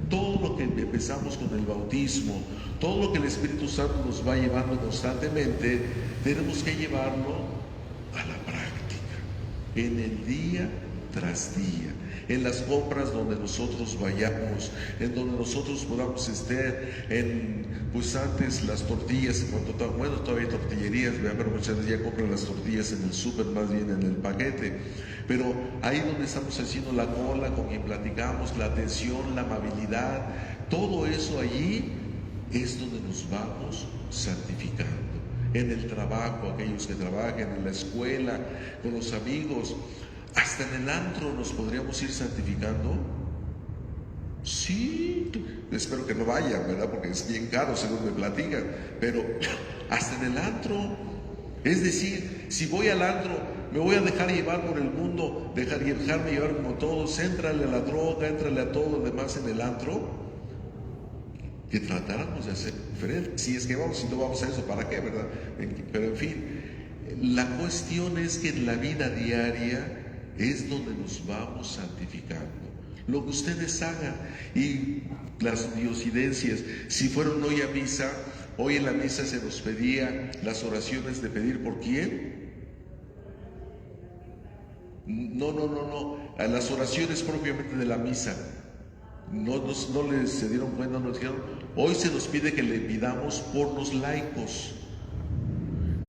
Todo lo que empezamos con el bautismo, todo lo que el Espíritu Santo nos va llevando constantemente, tenemos que llevarlo a la práctica, en el día tras día, en las compras donde nosotros vayamos, en donde nosotros podamos estar, pues antes las tortillas, bueno, todavía hay tortillerías, pero muchas veces ya compran las tortillas en el súper, más bien en el paquete, pero ahí donde estamos haciendo la cola, con quien platicamos, la atención, la amabilidad, todo eso allí es donde nos vamos santificando. En el trabajo, aquellos que trabajan, en la escuela, con los amigos, hasta en el antro nos podríamos ir santificando. Sí, espero que no vayan, ¿verdad? Porque es bien caro, según me platican, pero hasta en el antro. Es decir, si voy al antro, me voy a dejar llevar por el mundo, dejarme llevar como todos, éntrale a la droga, éntrale a todo lo demás en el antro, que tratáramos de hacer diferente. Si es que vamos, si no vamos a eso, ¿para qué, verdad? Pero en fin, la cuestión es que en la vida diaria es donde nos vamos santificando. Lo que ustedes hagan, y las diosidencias, si fueron hoy a misa, hoy en la misa se nos pedía las oraciones de pedir por quién. No, a las oraciones propiamente de la misa. No les se dieron cuenta, nos dijeron, hoy se nos pide que le pidamos por los laicos.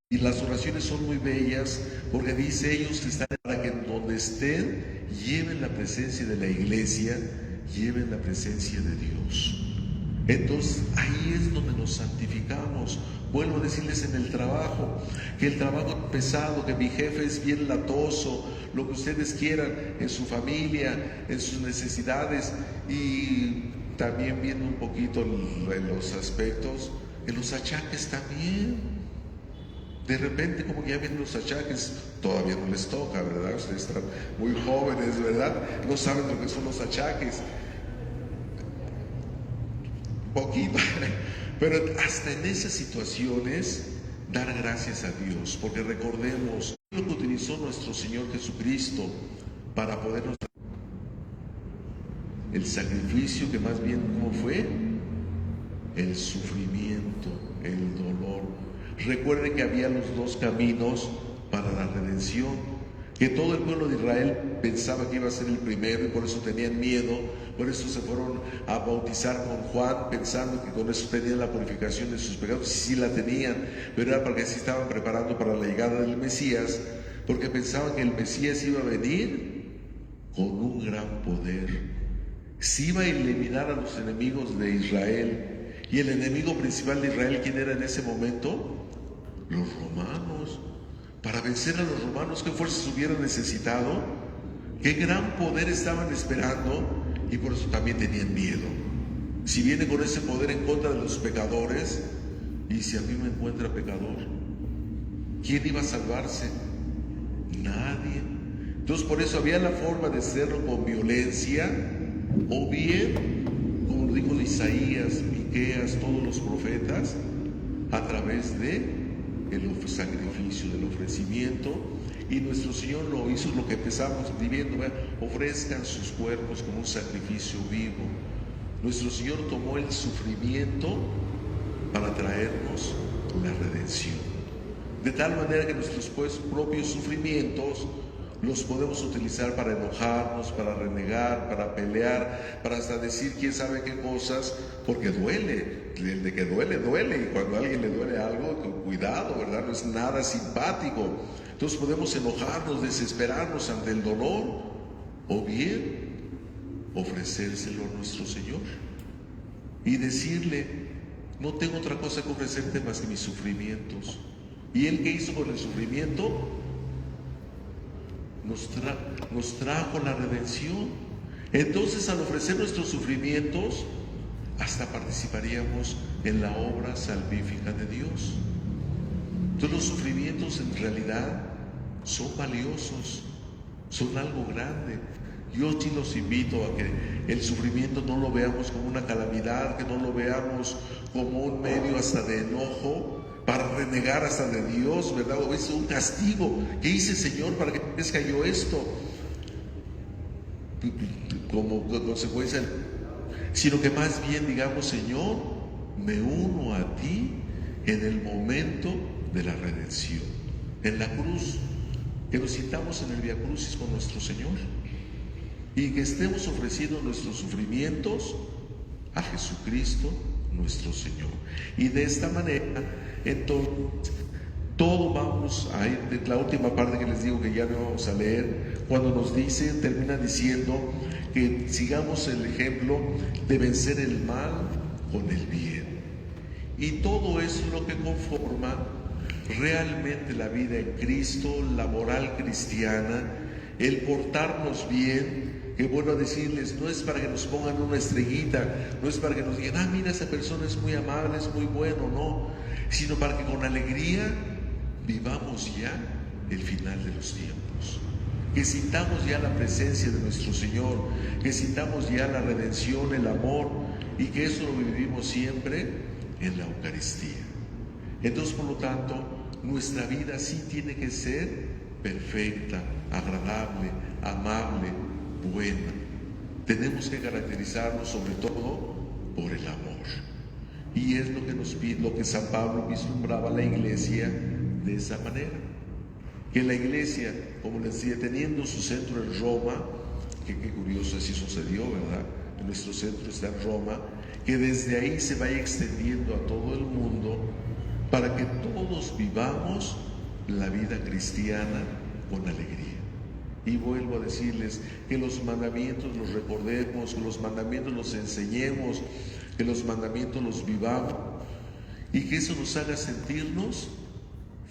Y las oraciones son muy bellas, porque dice ellos que están para que donde estén lleven la presencia de la iglesia, lleven la presencia de Dios. Entonces ahí es donde nos santificamos. Vuelvo a decirles, en el trabajo, que el trabajo es pesado, que mi jefe es bien latoso, lo que ustedes quieran, en su familia, en sus necesidades, y también viendo un poquito en los aspectos, en los achaques también. De repente, como ya vienen los achaques, todavía no les toca, ¿verdad? Ustedes están muy jóvenes, ¿verdad? No saben lo que son los achaques. Poquito. Pero hasta en esas situaciones, dar gracias a Dios, porque recordemos lo que utilizó nuestro Señor Jesucristo para podernos... El sacrificio, que más bien, ¿cómo fue? El sufrimiento, el dolor. Recuerden que había los dos caminos para la redención, que todo el pueblo de Israel pensaba que iba a ser el primero y por eso tenían miedo, por eso se fueron a bautizar con Juan, pensando que con eso tenían la purificación de sus pecados. Sí la tenían, pero era porque se estaban preparando para la llegada del Mesías, porque pensaban que el Mesías iba a venir con un gran poder, se iba a eliminar a los enemigos de Israel. Y el enemigo principal de Israel, ¿quién era en ese momento? Los romanos. Para vencer a los romanos, ¿qué fuerzas hubieran necesitado? ¿Qué gran poder estaban esperando? Y por eso también tenían miedo. Si viene con ese poder en contra de los pecadores, y si a mí me encuentra pecador, ¿quién iba a salvarse? Nadie. Entonces por eso había la forma de hacerlo con violencia, o bien, como lo dijo Isaías, Miqueas, todos los profetas, a través de el sacrificio, del ofrecimiento. Y nuestro Señor lo hizo, lo que empezamos viviendo, ¿verdad? Ofrezcan sus cuerpos como un sacrificio vivo. Nuestro Señor tomó el sufrimiento para traernos la redención, de tal manera que nuestros propios sufrimientos los podemos utilizar para enojarnos, para renegar, para pelear, para hasta decir quién sabe qué cosas, porque duele. El de que duele, duele. Y cuando a alguien le duele algo, con cuidado, ¿verdad? No es nada simpático. Entonces podemos enojarnos, desesperarnos ante el dolor, o bien ofrecérselo a nuestro Señor y decirle: no tengo otra cosa que ofrecerte más que mis sufrimientos. ¿Y Él qué hizo con el sufrimiento? Nos trajo la redención. Entonces, al ofrecer nuestros sufrimientos, hasta participaríamos en la obra salvífica de Dios. Entonces, los sufrimientos en realidad son valiosos, son algo grande. Yo sí los invito a que el sufrimiento no lo veamos como una calamidad, que no lo veamos como un medio hasta de enojo, para renegar hasta de Dios, ¿verdad? O es un castigo. ¿Qué hice, Señor, para que me cayó esto? Como consecuencia, sino que más bien digamos: Señor, me uno a ti en el momento de la redención, en la cruz, que nos sintamos en el Vía Crucis con nuestro Señor y que estemos ofreciendo nuestros sufrimientos a Jesucristo nuestro Señor. Y de esta manera, entonces, todo vamos a ir, de la última parte que les digo que ya no vamos a leer, cuando nos dice, termina diciendo que sigamos el ejemplo de vencer el mal con el bien. Y todo eso es lo que conforma realmente la vida en Cristo, la moral cristiana, el portarnos bien. Que bueno decirles, no es para que nos pongan una estrellita, no es para que nos digan: mira, esa persona es muy amable, es muy bueno, no, sino para que con alegría vivamos ya el final de los tiempos, que sintamos ya la presencia de nuestro Señor, que sintamos ya la redención, el amor, y que eso lo vivimos siempre en la Eucaristía. Entonces, por lo tanto, nuestra vida sí tiene que ser perfecta, agradable, amable, buena. Tenemos que caracterizarnos sobre todo por el amor. Y es lo que nos pide, lo que San Pablo vislumbraba a la iglesia de esa manera. Que la iglesia, como les decía, teniendo su centro en Roma, que qué curioso así sucedió, ¿verdad? Nuestro centro está en Roma, que desde ahí se vaya extendiendo a todo el mundo para que todos vivamos la vida cristiana con alegría. Y vuelvo a decirles que los mandamientos los recordemos, que los mandamientos los enseñemos, que los mandamientos los vivamos y que eso nos haga sentirnos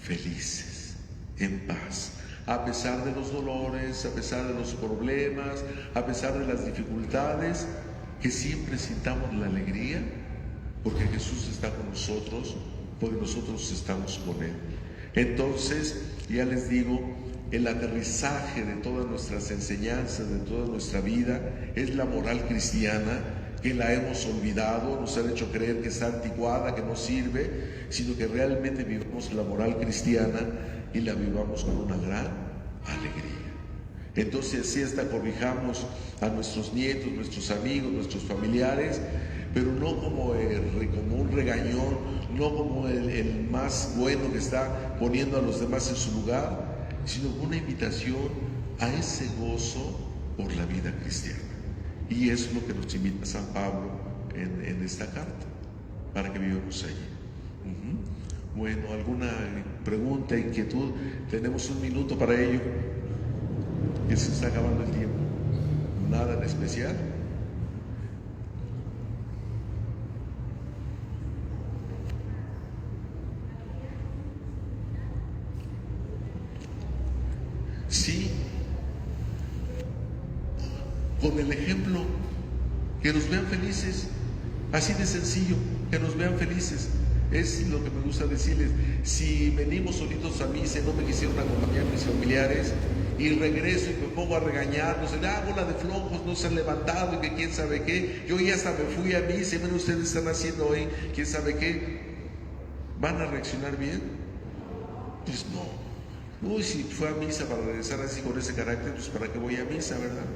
felices, en paz. a pesar de los dolores, a pesar de los problemas, a pesar de las dificultades, que siempre sintamos la alegría, porque Jesús está con nosotros, porque nosotros estamos con Él. Entonces, ya les digo, el aterrizaje de todas nuestras enseñanzas, de toda nuestra vida, es la moral cristiana, que la hemos olvidado, nos han hecho creer que está anticuada, que no sirve, sino que realmente vivamos la moral cristiana y la vivamos con una gran alegría. Entonces, así hasta corrijamos a nuestros nietos, nuestros amigos, nuestros familiares, pero no como un regañón, no como el más bueno que está poniendo a los demás en su lugar, sino una invitación a ese gozo por la vida cristiana. Y es lo que nos invita San Pablo en esta carta, para que vivamos allí. Bueno, ¿alguna pregunta, inquietud? Tenemos un minuto para ello, que se está acabando el tiempo. ¿Nada en especial? Sí, con el ejemplo, que nos vean felices, así de sencillo, que nos vean felices. Es lo que me gusta decirles. Si venimos solitos a misa y no me quisieron acompañar mis familiares, y regreso y me pongo a regañarnos, bola de flojos, no se han levantado y que quién sabe qué, yo ya hasta me fui a misa y miren ustedes están haciendo hoy, quién sabe qué, ¿van a reaccionar bien? Pues no. Uy, si fue a misa para regresar así con ese carácter, pues ¿para qué voy a misa, verdad?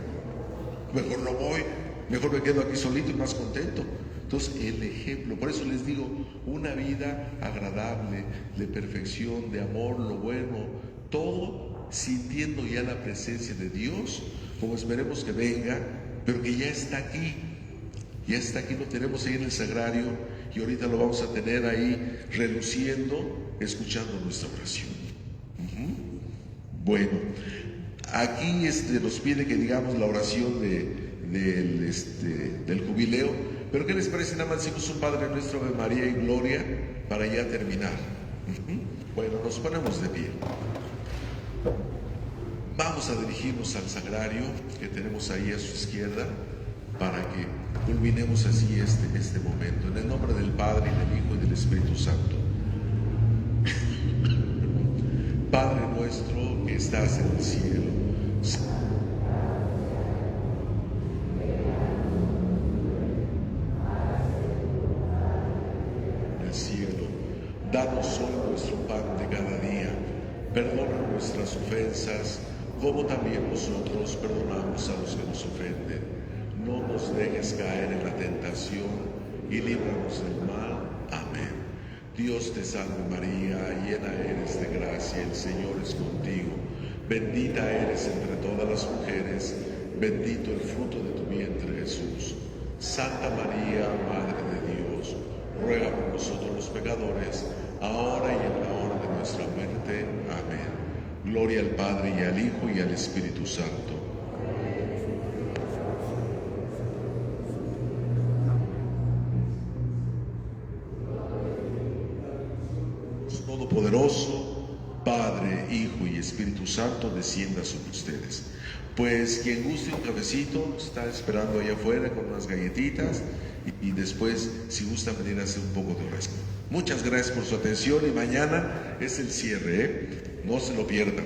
Mejor no voy, mejor me quedo aquí solito y más contento. Entonces, el ejemplo, por eso les digo, una vida agradable, de perfección, de amor, lo bueno, todo sintiendo ya la presencia de Dios, como esperemos que venga, pero que ya está aquí, lo tenemos ahí en el sagrario y ahorita lo vamos a tener ahí reluciendo, escuchando nuestra oración. Bueno, aquí nos pide que digamos la oración del jubileo, pero ¿qué les parece? Nada más decimos un Padre Nuestro, Ave María y Gloria para ya terminar. Bueno, nos ponemos de pie. Vamos a dirigirnos al sagrario que tenemos ahí a su izquierda para que culminemos así este momento. En el nombre del Padre, y del Hijo, y del Espíritu Santo. Padre nuestro que estás en el cielo, danos hoy nuestro pan de cada día, perdona nuestras ofensas, como también nosotros perdonamos a los que nos ofenden. No nos dejes caer en la tentación y líbranos del mal. Amén. Dios te salve María, llena eres de gracia, el Señor es contigo. Bendita eres entre todas las mujeres, bendito el fruto de tu vientre Jesús. Santa María, Madre de Dios, ruega por nosotros los pecadores, ahora y en la hora de nuestra muerte. Amén. Gloria al Padre, y al Hijo, y al Espíritu Santo. Dios Todopoderoso, Padre, Hijo y Espíritu Santo, descienda sobre ustedes. Pues quien guste un cafecito, está esperando allá afuera con unas galletitas y después, si gusta, venir a hacer un poco de oración. Muchas gracias por su atención y mañana es el cierre, no se lo pierdan.